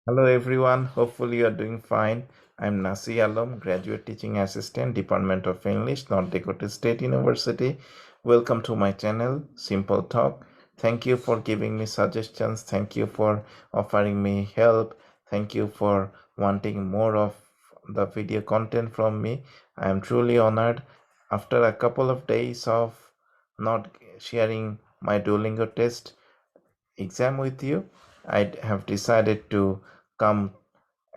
Hello everyone, hopefully you are doing fine. I'm Nasi Alam, Graduate Teaching Assistant, Department of English, North Dakota State University. Welcome to my channel, Simple Talk. Thank you for giving me suggestions. Thank you for offering me help. Thank you for wanting more of the video content from me. I am truly honored. After a couple of days of not sharing my Duolingo test exam with you, I have decided to come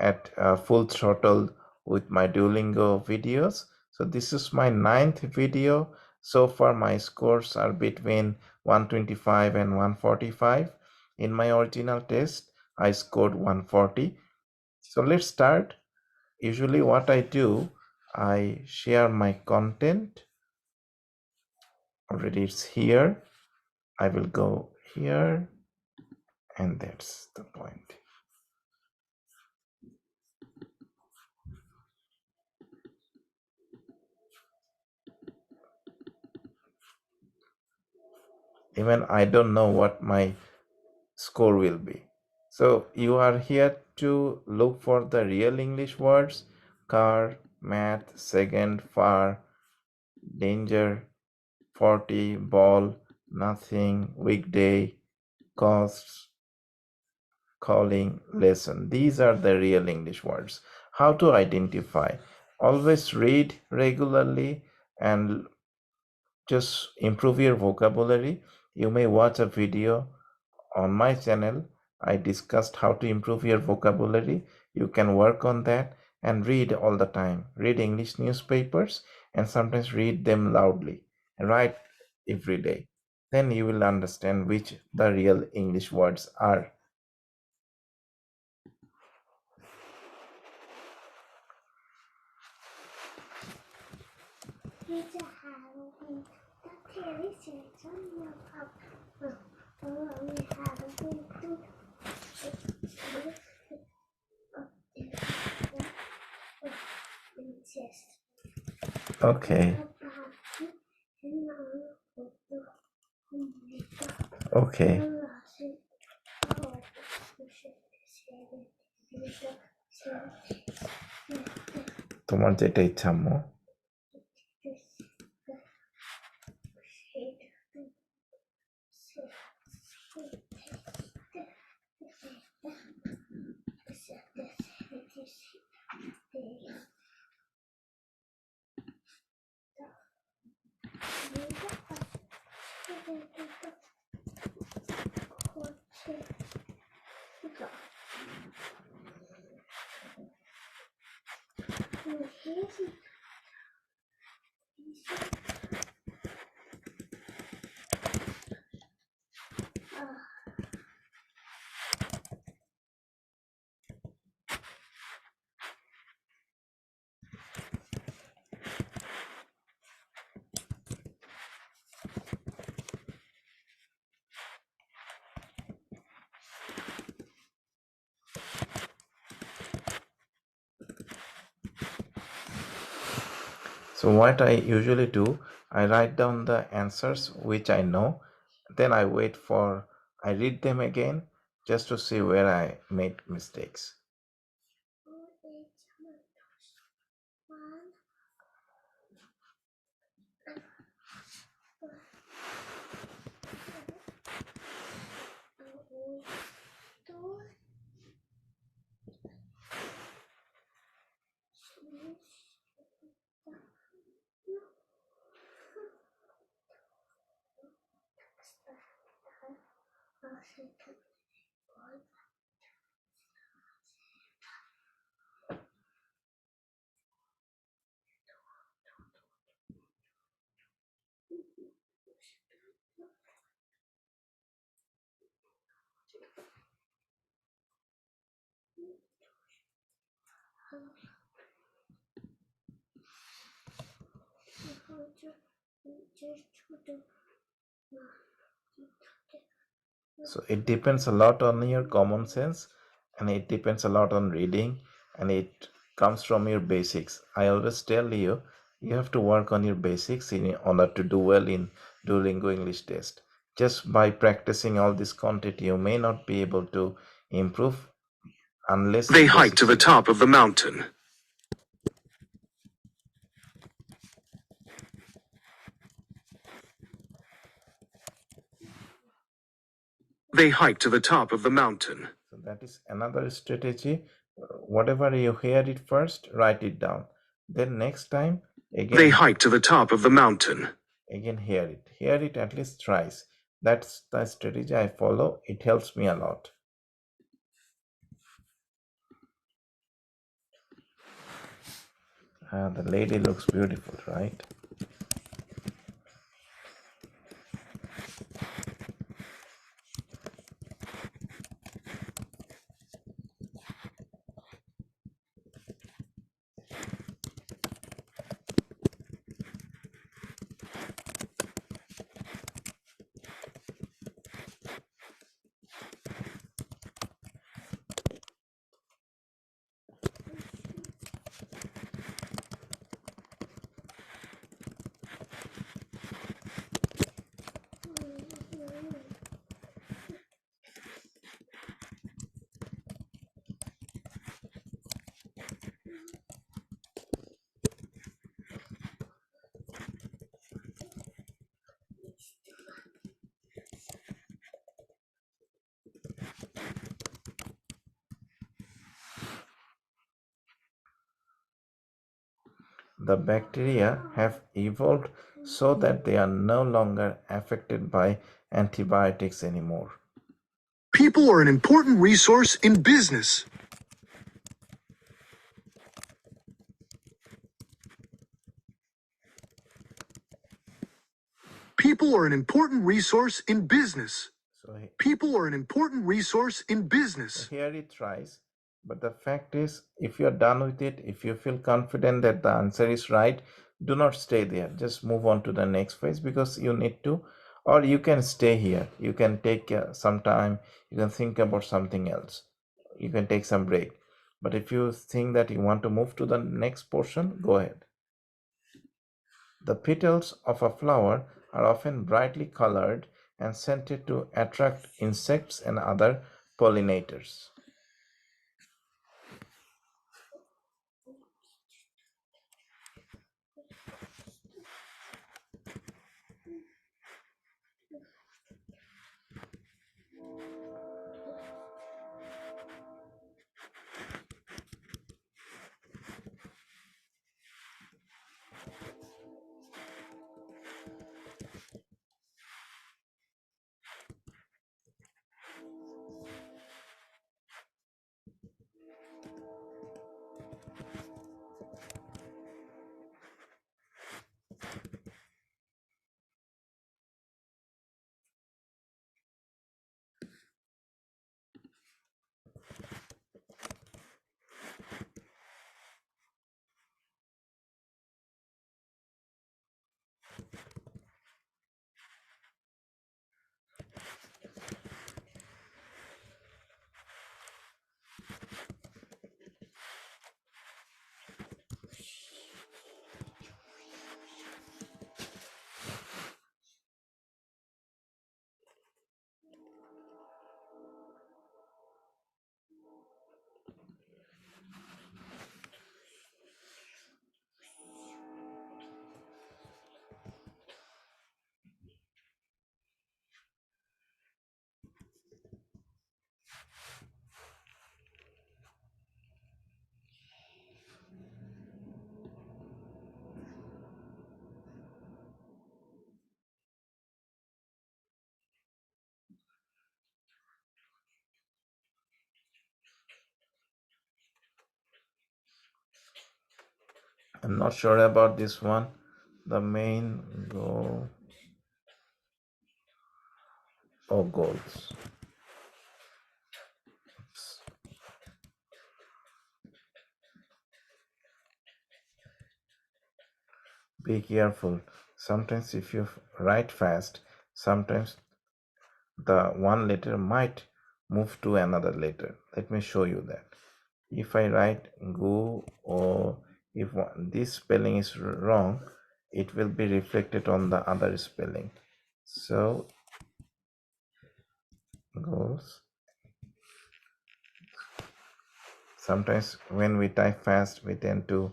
at full throttle with my Duolingo videos. So this is my ninth video. So far my scores are between 125 and 145. In my original test, I scored 140. So let's start. Usually what I do, I share my content. Already it's here. I will go here and that's the point. Even I don't know what my score will be. So you are here to look for the real English words: car, math, second, far, danger, 40, ball, nothing, weekday, costs, calling, lesson. These are the real English words. How to identify? Always read regularly and just improve your vocabulary. You may watch a video on my channel. I discussed how to improve your vocabulary. You can work on that and read all the time. Read English newspapers and sometimes read them loudly. Write every day. Then you will understand which the real English words are. Okay. Okay. তোমার যেটা ইচ্ছা আম্মু। So what I usually do, I write down the answers which I know, then I read them again just to see where I made mistakes. So it depends a lot on your common sense and it depends a lot on reading and it comes from your basics. I always tell you, you have to work on your basics in order to do well in Duolingo English test. Just by practicing all this content, you may not be able to improve unless They you hiked to the succeed. top of the mountain. They hiked to the top of the mountain. So that is another strategy. Whatever you hear it first, write it down. Then next time, They again, hiked to the top of the mountain. again hear it. Hear it at least thrice. That's the strategy I follow. It helps me a lot. The lady looks beautiful, right? The bacteria have evolved so that they are no longer affected by antibiotics anymore. People are an important resource in business. People are an important resource in business. So People are an important resource in business. here it tries, but the fact is, if you're done with it, if you feel confident that the answer is right, do not stay there. Just move on to the next phase because you need to, or you can stay here. You can take some time, you can think about something else, you can take some break. But if you think that you want to move to the next portion, go ahead. The petals of a flower are often brightly colored and scented to attract insects and other pollinators. I'm not sure about this one. The main goal or goals. Be careful. Sometimes if you write fast, sometimes the one letter might move to another letter. Let me show you that. If I write go or if this spelling is wrong, it will be reflected on the other spelling. So goes Sometimes when we type fast, we tend to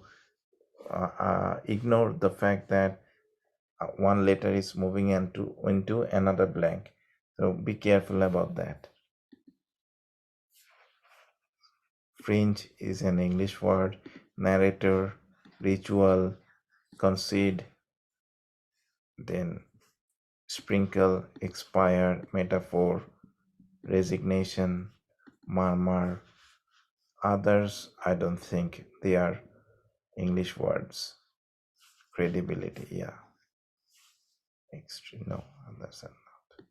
ignore the fact that one letter is moving into another blank. So be careful about that. Fringe is an English word. Narrator, ritual, concede, then sprinkle, expire, metaphor, resignation, murmur. Others, I don't think they are English words. Credibility, yeah. Extreme, no, others are not.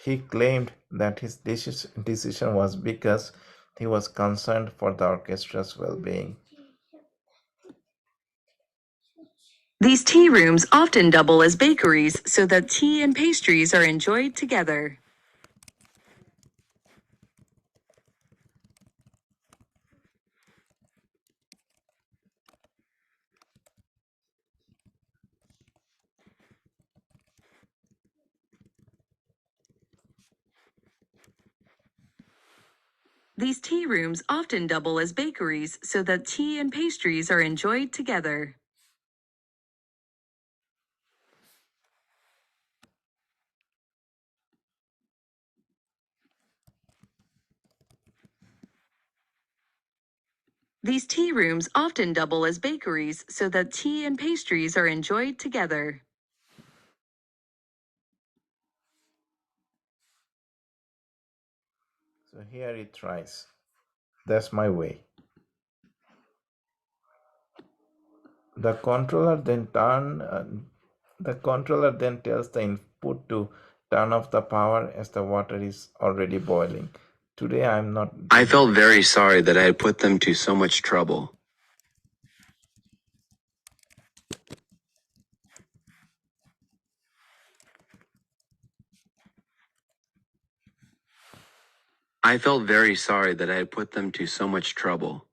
He claimed that his decision was because he was concerned for the orchestra's well-being. These tea rooms often double as bakeries so that tea and pastries are enjoyed together. These tea rooms often double as bakeries so that tea and pastries are enjoyed together. These tea rooms often double as bakeries so that tea and pastries are enjoyed together. So here it tries. That's my way. The controller then the controller then tells the input to turn off the power as the water is already boiling. Today I'm not. I felt very sorry that I had put them to so much trouble. I felt very sorry that I had put them to so much trouble.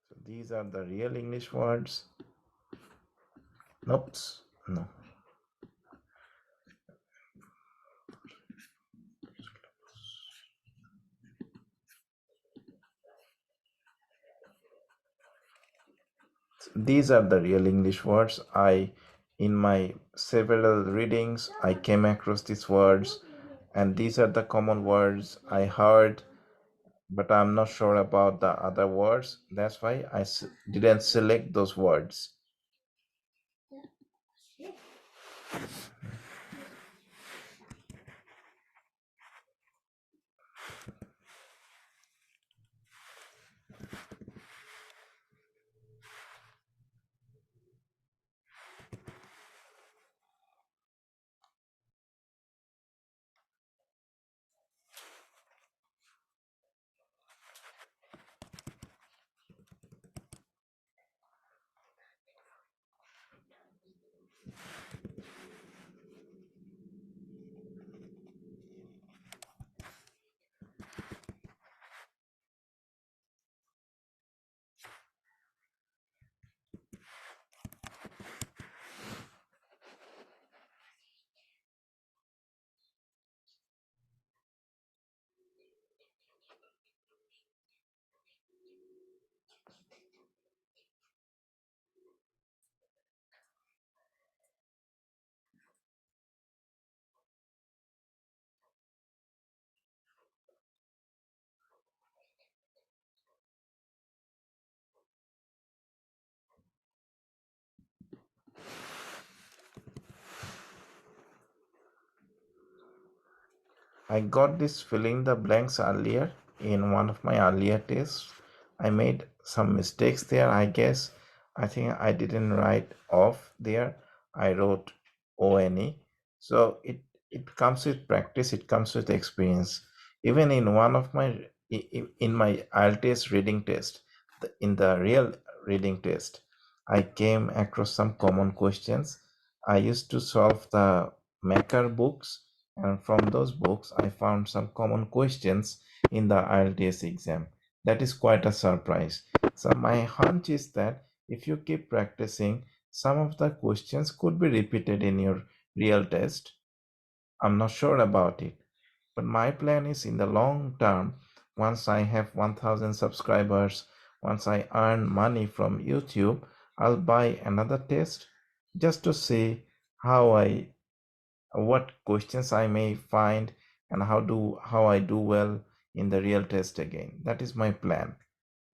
So these are the real English words. Nope. No. These are the real English words. In my several readings, I came across these words, and these are the common words I heard, but I'm not sure about the other words. That's why didn't select those words. I got this filling the blanks earlier in one of my earlier tests. I made some mistakes there, I guess. I think I didn't write off there. I wrote ONE. So it comes with practice, it comes with experience. Even in one of my in my IELTS reading test, in the real reading test, I came across some common questions. I used to solve the Maker books, and from those books I found some common questions in the IELTS exam. That is quite a surprise. So my hunch is that if you keep practicing, some of the questions could be repeated in your real test. I'm not sure about it, but my plan is in the long term, once I have 1000 subscribers, once I earn money from YouTube, I'll buy another test just to see how I what questions I may find and how I do well in the real test again. That is my plan.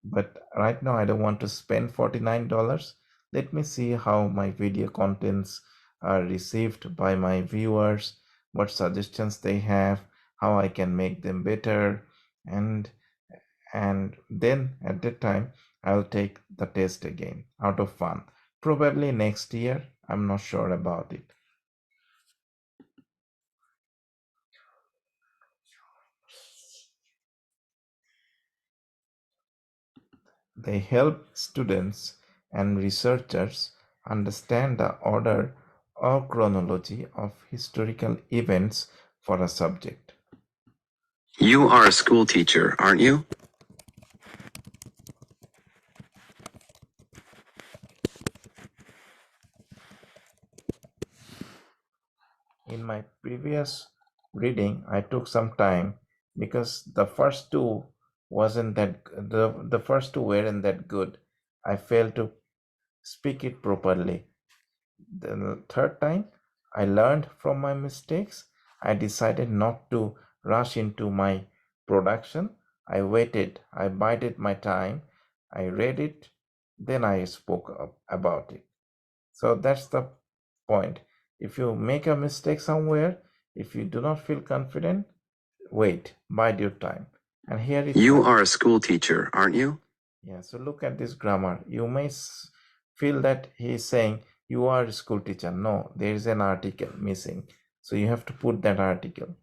But right now I don't want to spend $49. Let me see how my video contents are received by my viewers, what suggestions they have, how I can make them better, and then at that time I'll take the test again out of fun. Probably next year, I'm not sure about it. They help students and researchers understand the order or chronology of historical events for a subject. You are a school teacher, aren't you? In my previous reading, I took some time because the first two wasn't that the first two weren't that good. I failed to speak it properly. The third time, I learned from my mistakes. I decided not to rush into my production. I waited, I bided my time, I read it, then I spoke up about it. So that's the point. If you make a mistake somewhere, if you do not feel confident, wait, bide your time. And here is You my are a school teacher, aren't you? yeah, so look at this grammar. You may feel that he is saying you are a school teacher. No, there is an article missing. So you have to put that article.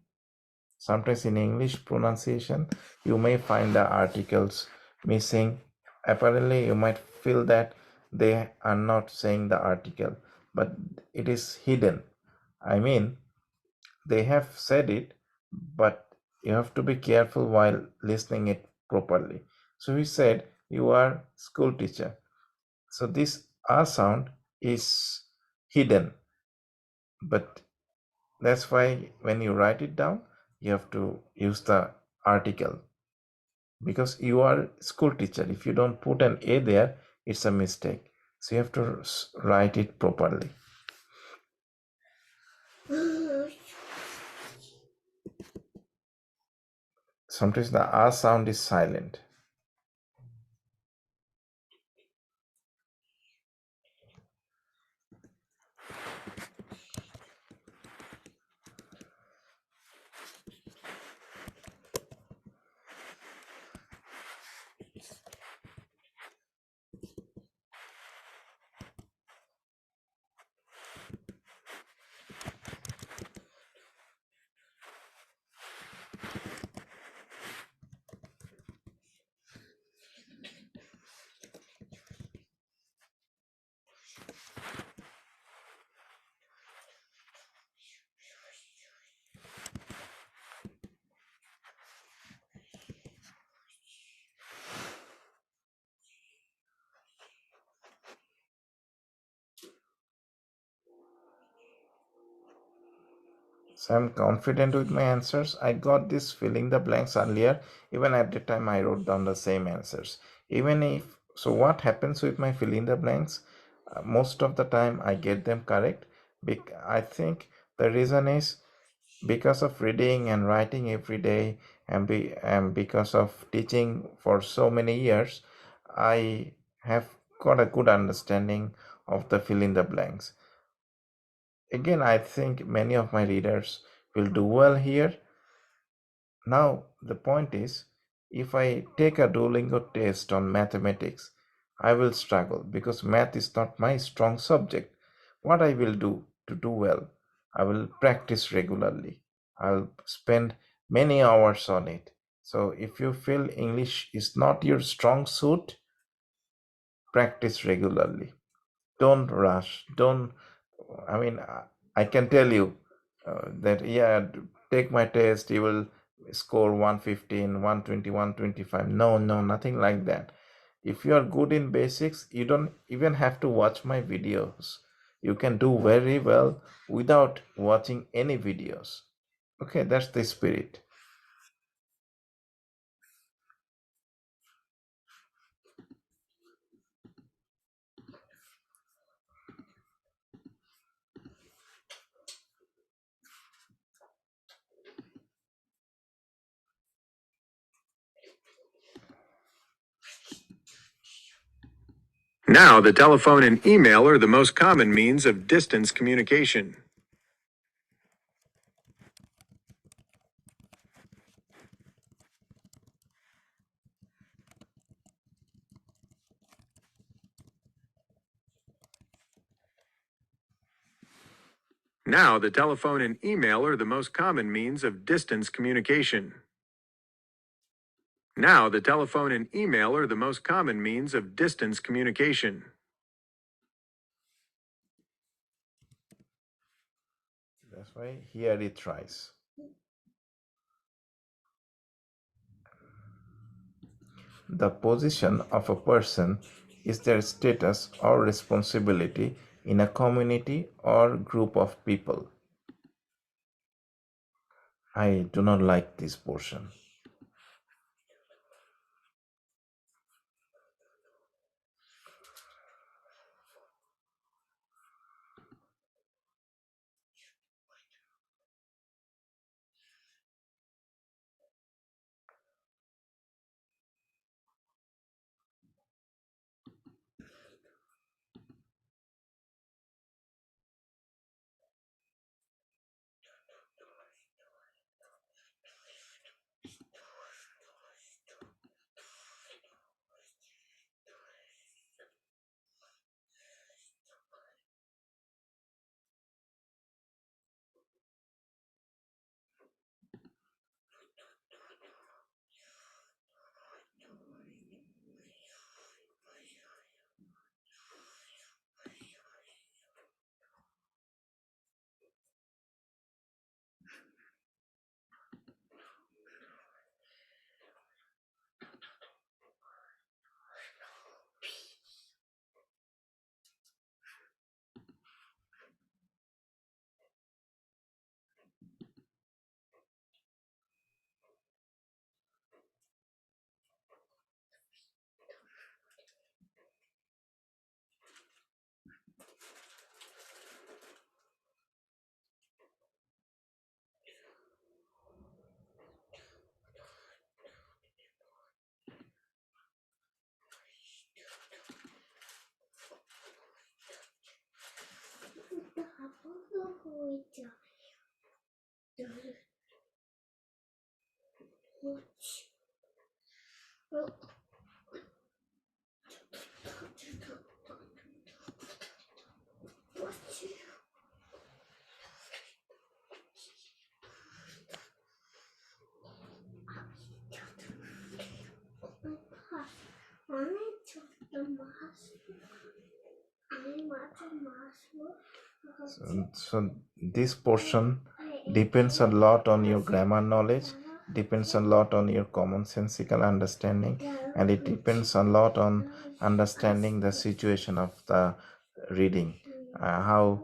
Sometimes in English pronunciation, you may find the articles missing. Apparently, you might feel that they are not saying the article, but it is hidden. I mean, they have said it, but you have to be careful while listening it properly. So he said, you are school teacher. So this R sound is hidden, but that's why when you write it down, you have to use the article because you are school teacher. If you don't put an A there, it's a mistake. So you have to write it properly. Sometimes the R sound is silent. So I'm confident with my answers. I got this filling the blanks earlier. Even at the time I wrote down the same answers. Even if so, what happens with my filling the blanks? Most of the time I get them correct. I think the reason is because of reading and writing every day, and because of teaching for so many years, I have got a good understanding of the fill in the blanks. Again, I think many of my readers will do well here. Now, the point is, if I take a Duolingo test on mathematics, I will struggle because math is not my strong subject. What I will do to do well, I will practice regularly. I'll spend many hours on it. So, if you feel English is not your strong suit, practice regularly. Don't rush. Don't, I mean, I can tell you that, yeah, take my test, you will score 115, 120, 125. No, nothing like that. If you are good in basics, you don't even have to watch my videos. You can do very well without watching any videos. Okay, that's the spirit. Now, the telephone and email are the most common means of distance communication. Now, the telephone and email are the most common means of distance communication. Now, the telephone and email are the most common means of distance communication. That's why here it tries. The position of a person is their status or responsibility in a community or group of people. I do not like this portion. So this portion depends a lot on your grammar knowledge, depends a lot on your commonsensical understanding, and it depends a lot on understanding the situation of the reading. How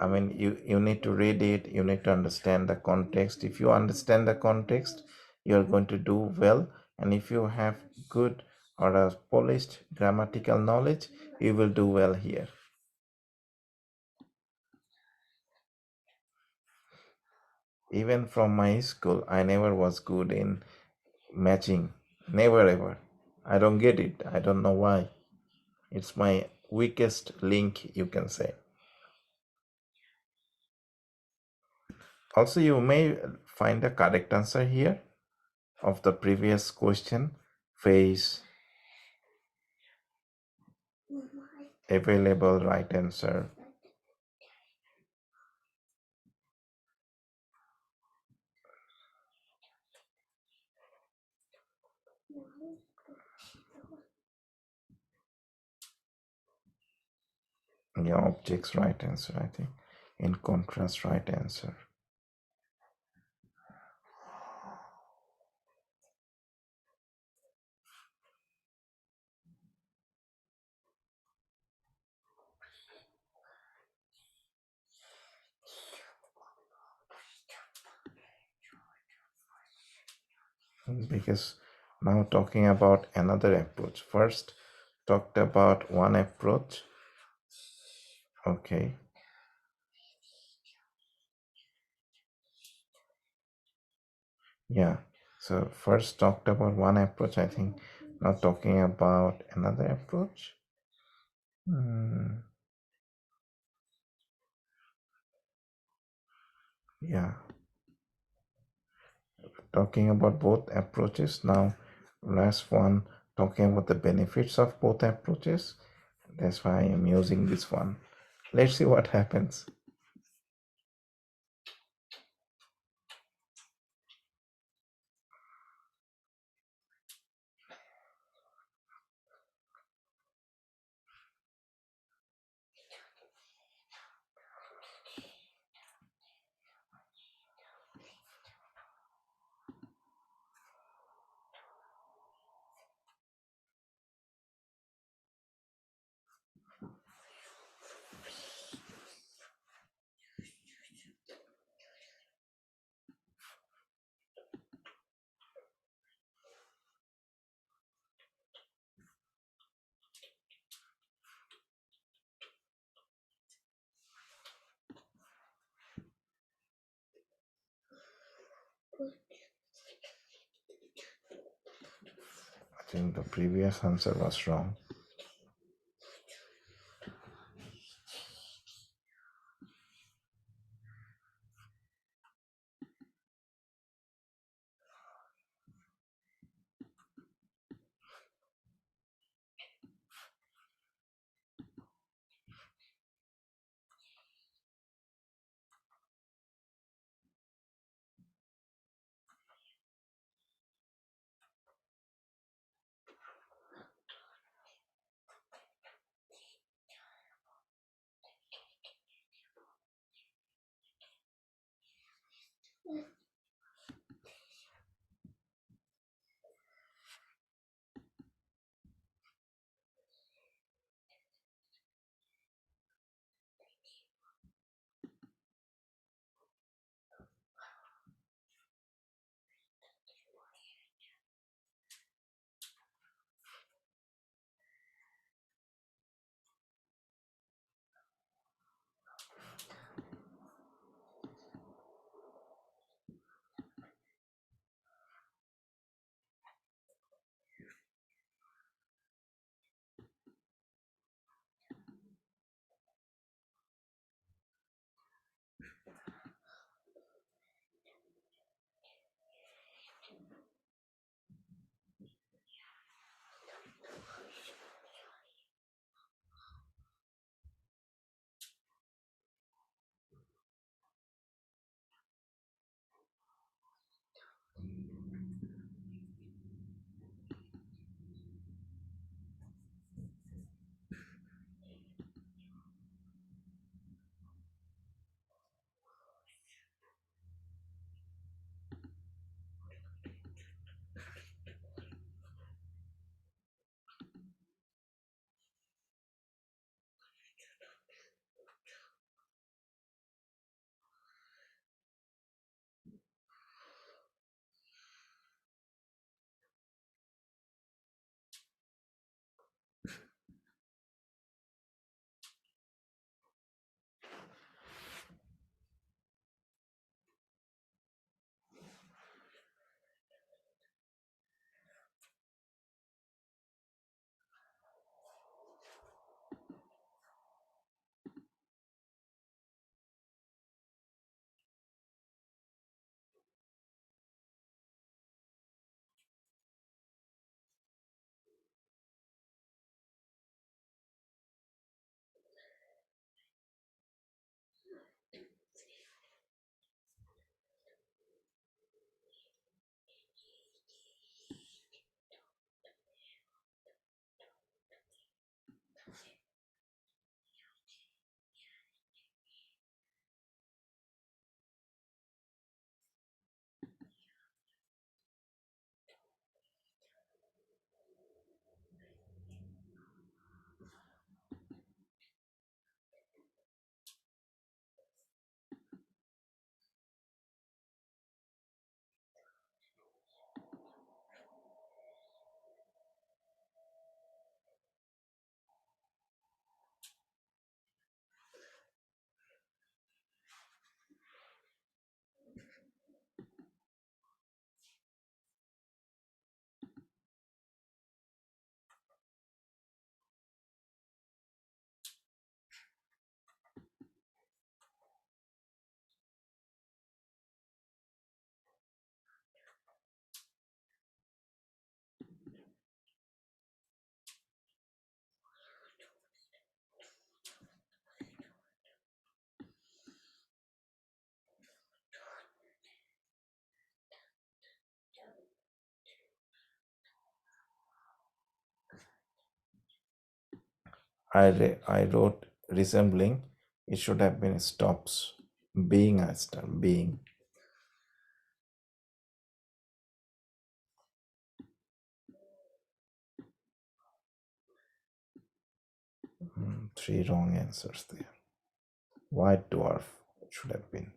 I mean, you need to read it, you need to understand the context. If you understand the context, you are going to do well, and if you have good or a polished grammatical knowledge, you will do well here. Even from my school, I never was good in matching. Never ever. I don't get it. I don't know why. It's my weakest link, you can say. Also, you may find a correct answer here of the previous question. Face, available, right answer. Yeah, objects, right answer, I think. In contrast, right answer. because now talking about another approach. First, talked about one approach. Okay. Yeah. So first talked about one approach, I think. Now talking about another approach. Yeah. Talking about both approaches. Now, last one talking about the benefits of both approaches. That's why I am using this one. Let's see what happens. I think the previous answer was wrong. I wrote resembling. It should have been stops. Being a star. Being. Three wrong answers there. White dwarf should have been.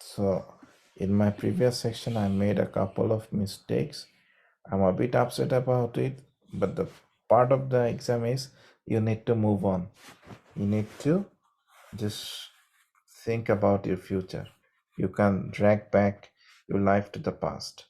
So in my previous section, I made a couple of mistakes. I'm a bit upset about it, but the part of the exam is you need to move on. You need to just think about your future. You can drag back your life to the past.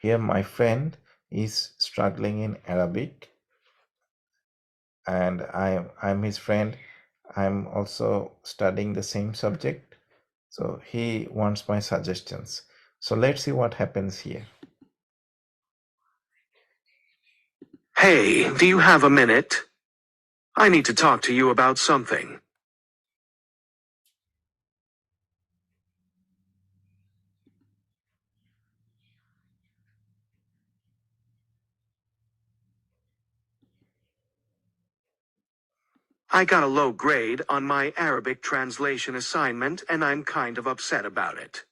Here, my friend is struggling in Arabic, and I'm his friend. I'm also studying the same subject, so he wants my suggestions. So let's see what happens here. Hey, do you have a minute? I need to talk to you about something. I got a low grade on my Arabic translation assignment and I'm kind of upset about it.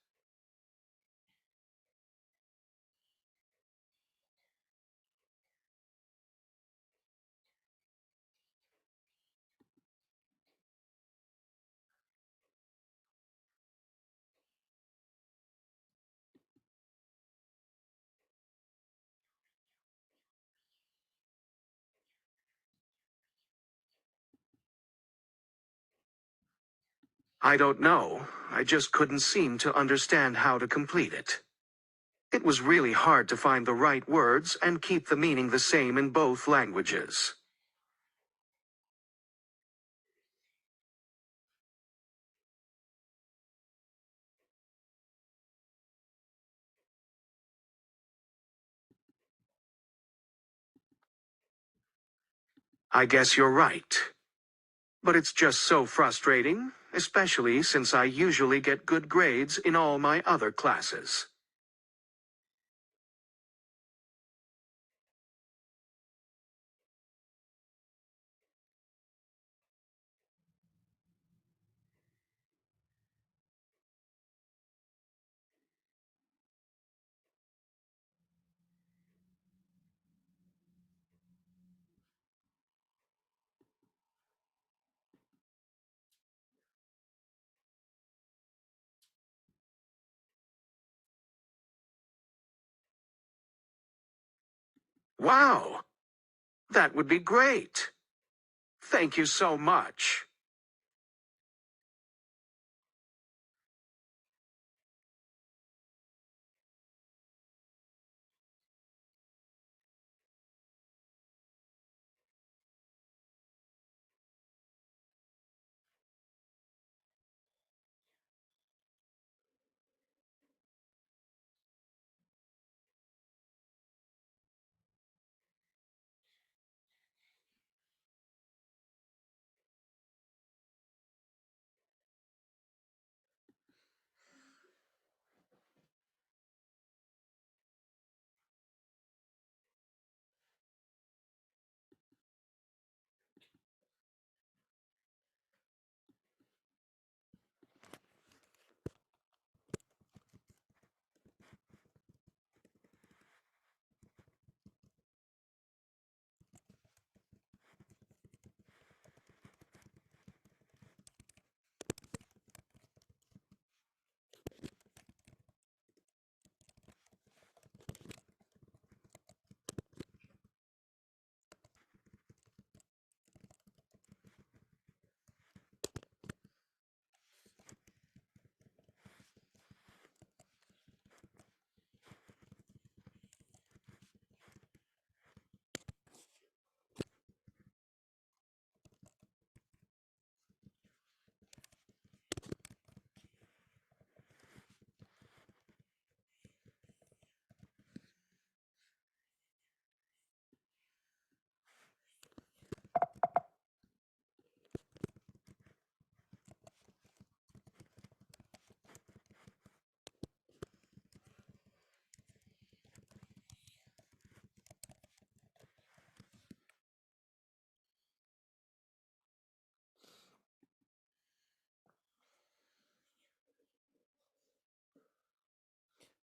I don't know. I just couldn't seem to understand how to complete it. It was really hard to find the right words and keep the meaning the same in both languages. I guess you're right. But it's just so frustrating, especially since I usually get good grades in all my other classes. Wow! That would be great! Thank you so much.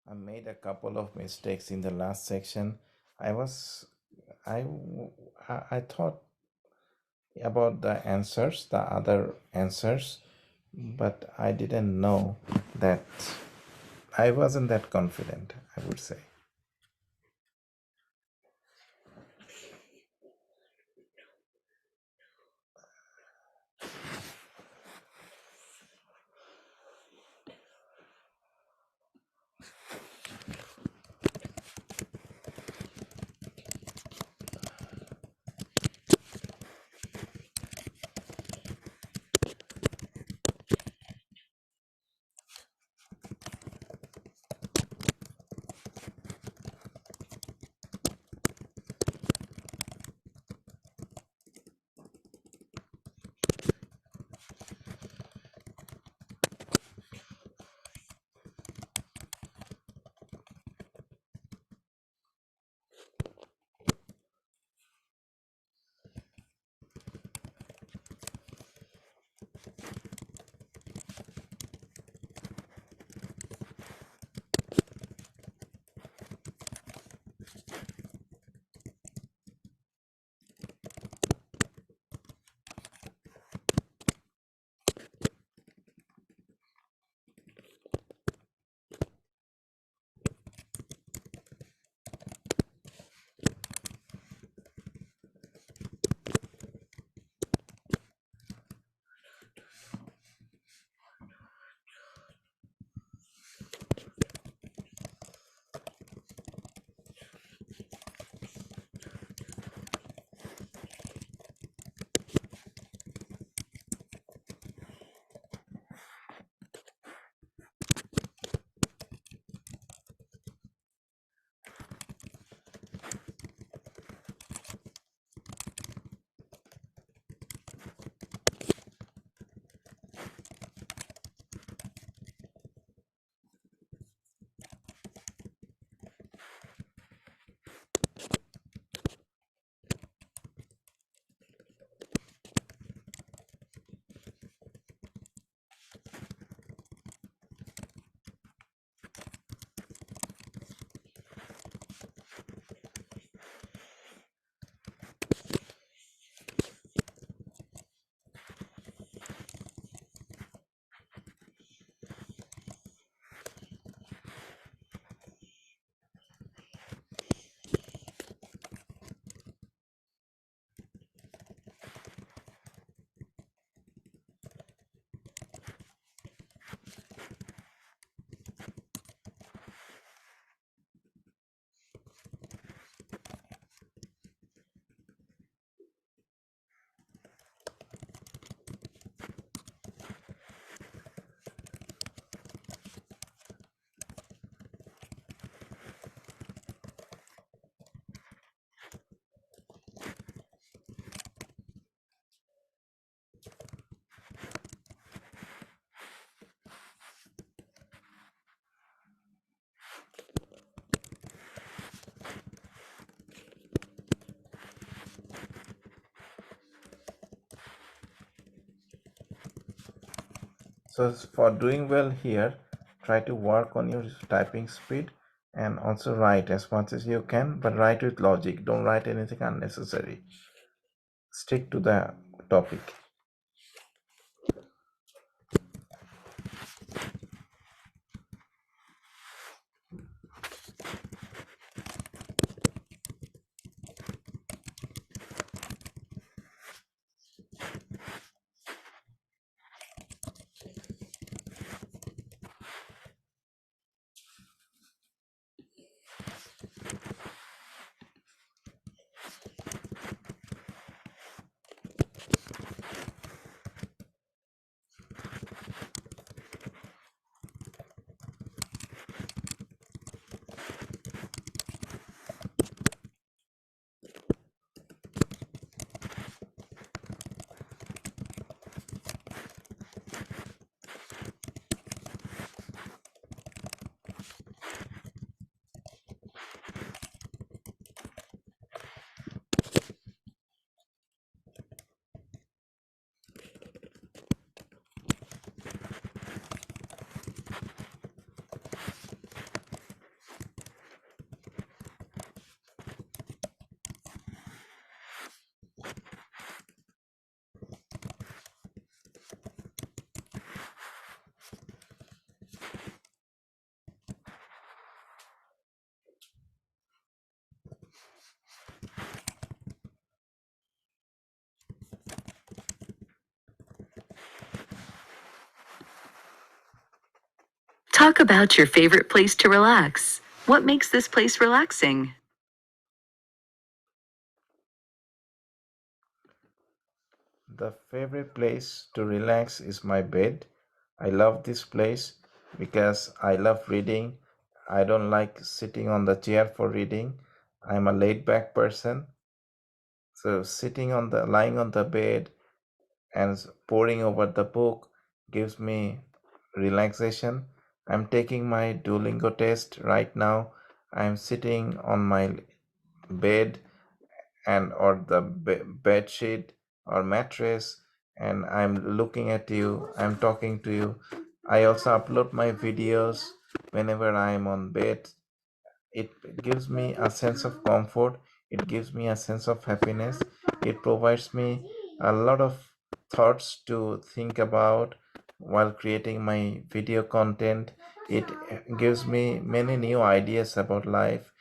I made a couple of mistakes in the last section. I was, I, I thought about the answers, the other answers, but I didn't know that I wasn't that confident, I would say. So for doing well here, try to work on your typing speed and also write as much as you can, but write with logic. Don't write anything unnecessary. Stick to the topic. Talk about your favorite place to relax. What makes this place relaxing? The favorite place to relax is my bed. I love this place because I love reading. I don't like sitting on the chair for reading. I'm a laid back person. So sitting on the lying on the bed and poring over the book gives me relaxation. I'm taking my Duolingo test right now. I'm sitting on my bed and or the bed sheet or mattress, and I'm looking at you, I'm talking to you. I also upload my videos whenever I'm on bed. It gives me a sense of comfort, it gives me a sense of happiness, it provides me a lot of thoughts to think about while creating my video content. It gives me many new ideas about life,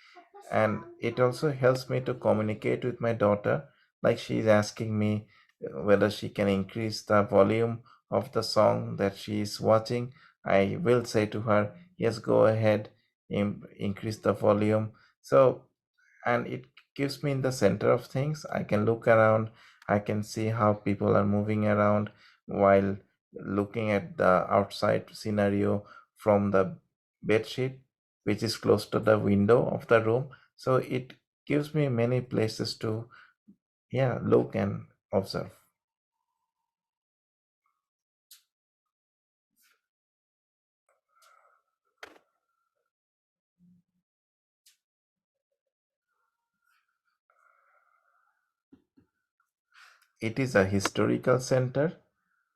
and it also helps me to communicate with my daughter. Like, she's asking me whether she can increase the volume of the song that she is watching. I will say to her, yes, go ahead, increase the volume. So, and it keeps me in the center of things. I can look around, I can see how people are moving around while looking at the outside scenario from the bed sheet, which is close to the window of the room. So it gives me many places to, yeah, look and observe. It is a historical center.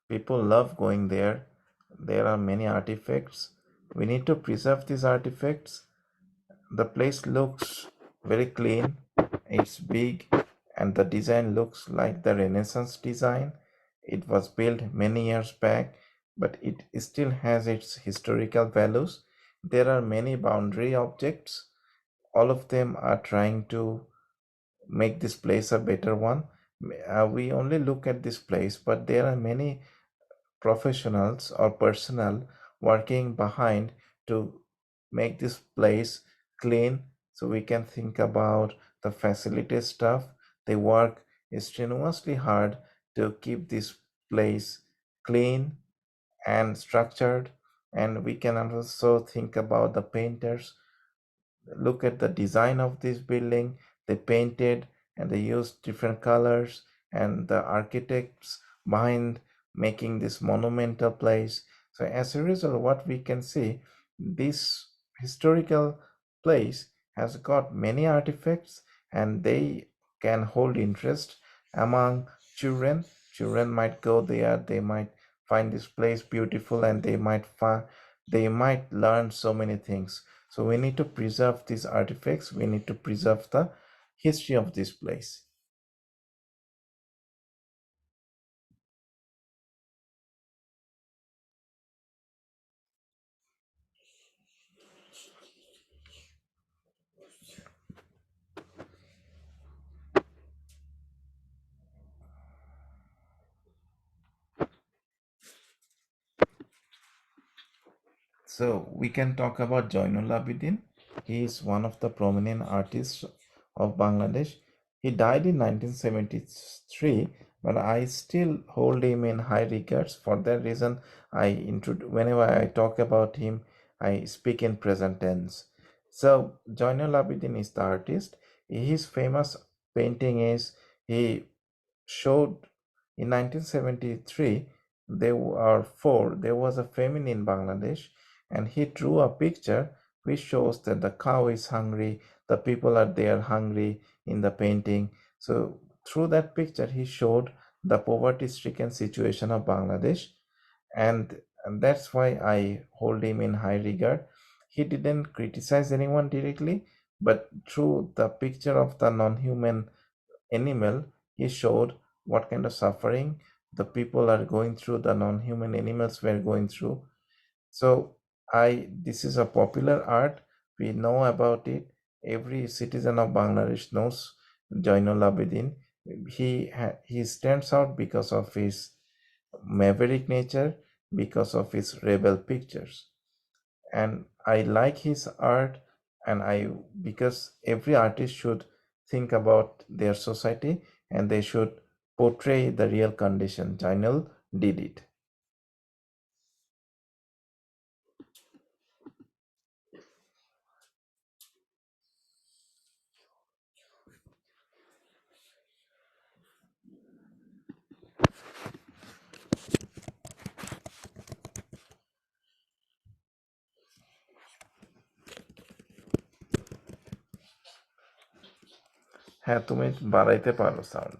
People love going there. There are many artifacts. We need to preserve these artifacts. The place looks very clean, it's big, and the design looks like the Renaissance design. It was built many years back, but it still has its historical values. There are many boundary objects. All of them are trying to make this place a better one. We only look at this place, but there are many professionals or personnel working behind to make this place clean, so we can think about the facility stuff. They work strenuously hard to keep this place clean and structured. And we can also think about the painters. Look at the design of this building. They painted and they used different colors, and the architects behind making this monumental place. So as a result, what we can see, this historical place has got many artifacts, and they can hold interest among children. Children might go there, they might find this place beautiful, and they might learn so many things. So we need to preserve these artifacts. We need to preserve the history of this place. So we can talk about Joinul Abidin. He is one of the prominent artists of Bangladesh. He died in 1973, but I still hold him in high regards. For that reason, whenever I talk about him, I speak in present tense. So Joinul Abidin is the artist. His famous painting is he showed in 1973 there was a famine in Bangladesh, and he drew a picture which shows that the cow is hungry, the people are there hungry in the painting. So through that picture he showed the poverty stricken situation of Bangladesh, and that's why I hold him in high regard. He didn't criticize anyone directly, but through the picture of the non-human animal, he showed what kind of suffering the people are going through, the non-human animals were going through. So this is a popular art. We know about it. Every citizen of Bangladesh knows Jainul Abidin. He stands out because of his maverick nature, because of his rebel pictures, and I like his art. And I because every artist should think about their society, and they should portray the real condition. Jainal did it. হ্যাঁ, তুমি বাড়াইতে পারো sound.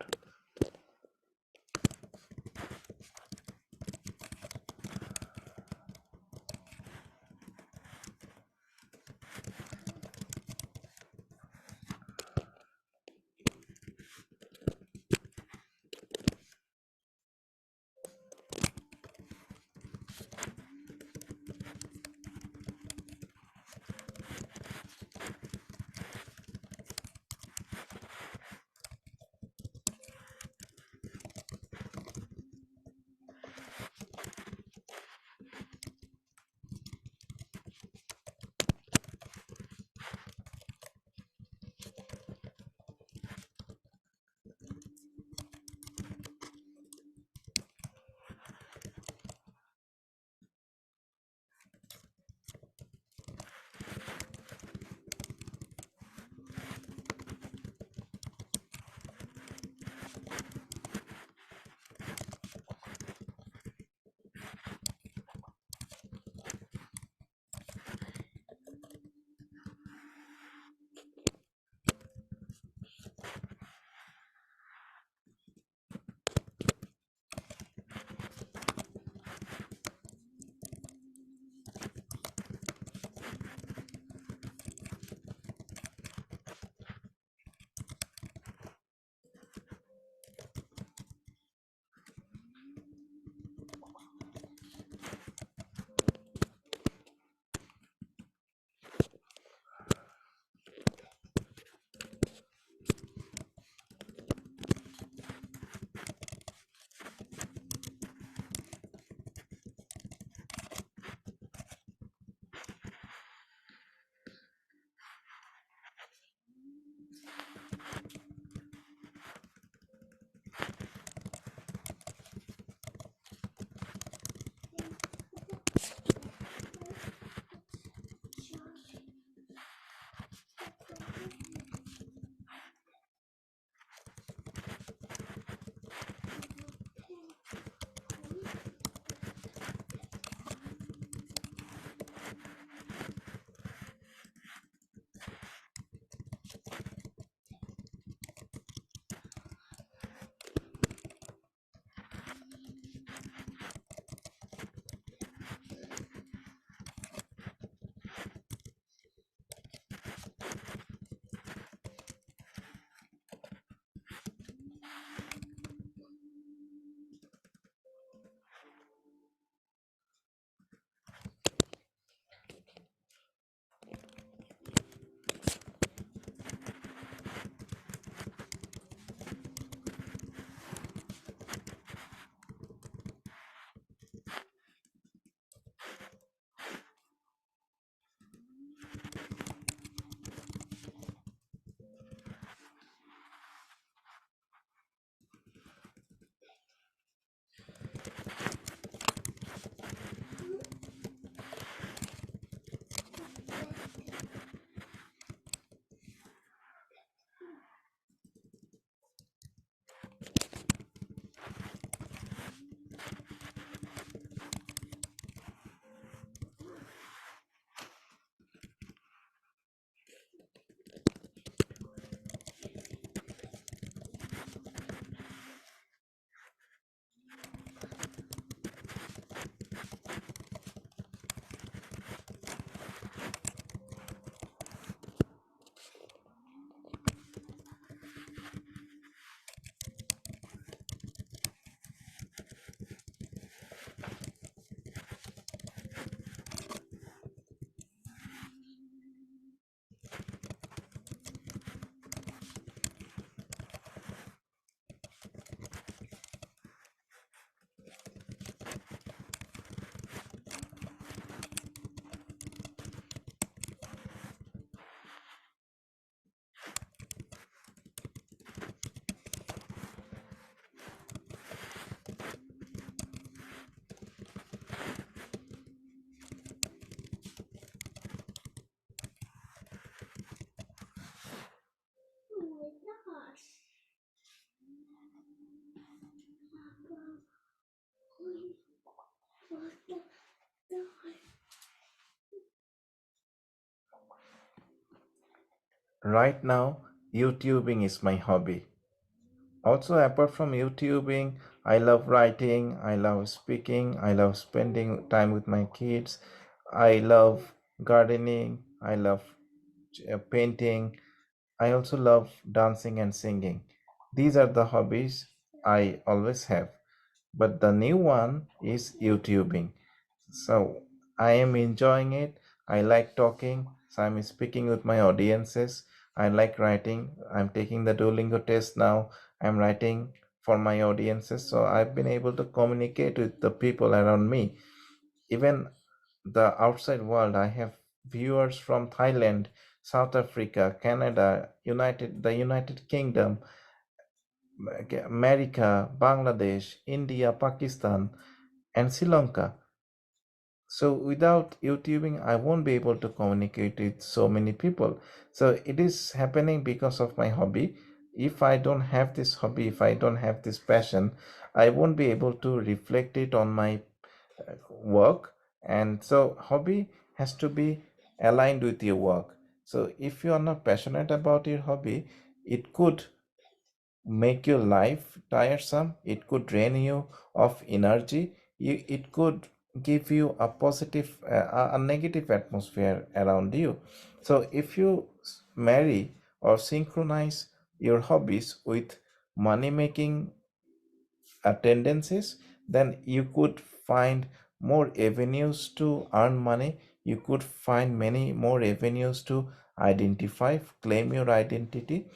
Right now, YouTubing is my hobby. Also, apart from YouTubing, I love writing, I love speaking, I love spending time with my kids, I love gardening, I love painting, I also love dancing and singing. These are the hobbies I always have. But the new one is YouTubing. So I am enjoying it. I like talking. So I'm speaking with my audiences. I like writing. I'm taking the Duolingo test now. I'm writing for my audiences. So I've been able to communicate with the people around me. Even the outside world, I have viewers from Thailand, South Africa, Canada, the United Kingdom, America, Bangladesh, India, Pakistan, and Sri Lanka. So without YouTubing, I won't be able to communicate with so many people. So it is happening because of my hobby. If I don't have this hobby, if I don't have this passion, I won't be able to reflect it on my work. And so hobby has to be aligned with your work. So if you are not passionate about your hobby, it could make your life tiresome, it could drain you of energy, it could give you a positive a negative atmosphere around you. So if you marry or synchronize your hobbies with money making tendencies, then you could find more avenues to earn money. You could find many more avenues to identify, claim your identity,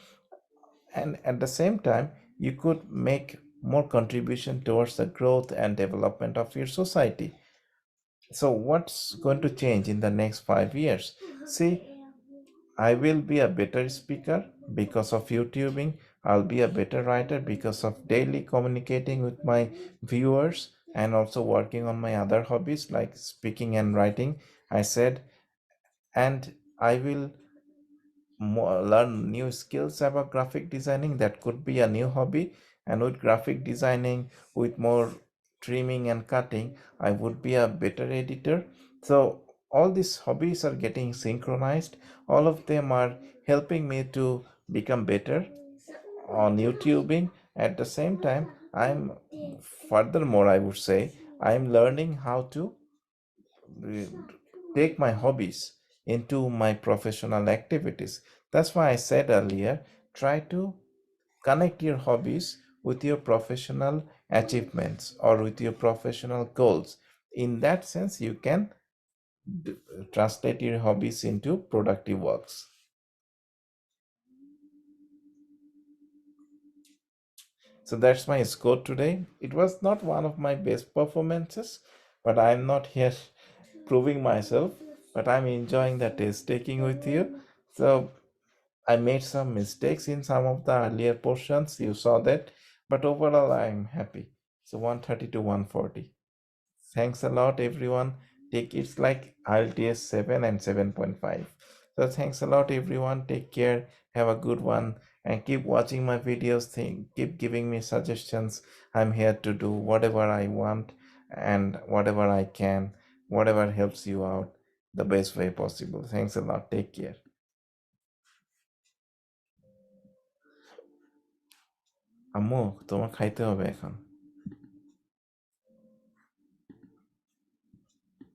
and at the same time you could make more contribution towards the growth and development of your society. So what's going to change in the next 5 years? See, I will be a better speaker because of YouTubing. I'll be a better writer because of daily communicating with my viewers and also working on my other hobbies like speaking and writing, I said. And I will learn new skills about graphic designing. That could be a new hobby. And with graphic designing, with more trimming and cutting, I would be a better editor. So all these hobbies are getting synchronized. All of them are helping me to become better on YouTubing. At the same time, I'm furthermore, I would say, I'm learning how to take my hobbies into my professional activities. That's why I said earlier, try to connect your hobbies with your professional achievements or with your professional goals. In that sense, you can d- translate your hobbies into productive works. So that's my score today. It was not one of my best performances, but I'm not here proving myself, but I'm enjoying the test taking with you. So I made some mistakes in some of the earlier portions. You saw that, but overall I'm happy. So 130 to 140. Thanks a lot, everyone. Take it's like IELTS 7 and 7.5. So thanks a lot, everyone. Take care. Have a good one, and keep watching my videos. Keep giving me suggestions. I'm here to do whatever I want and whatever I can, whatever helps you out the best way possible. Thanks a lot. Take care. আম্মু তোমার খাইতে হবে এখন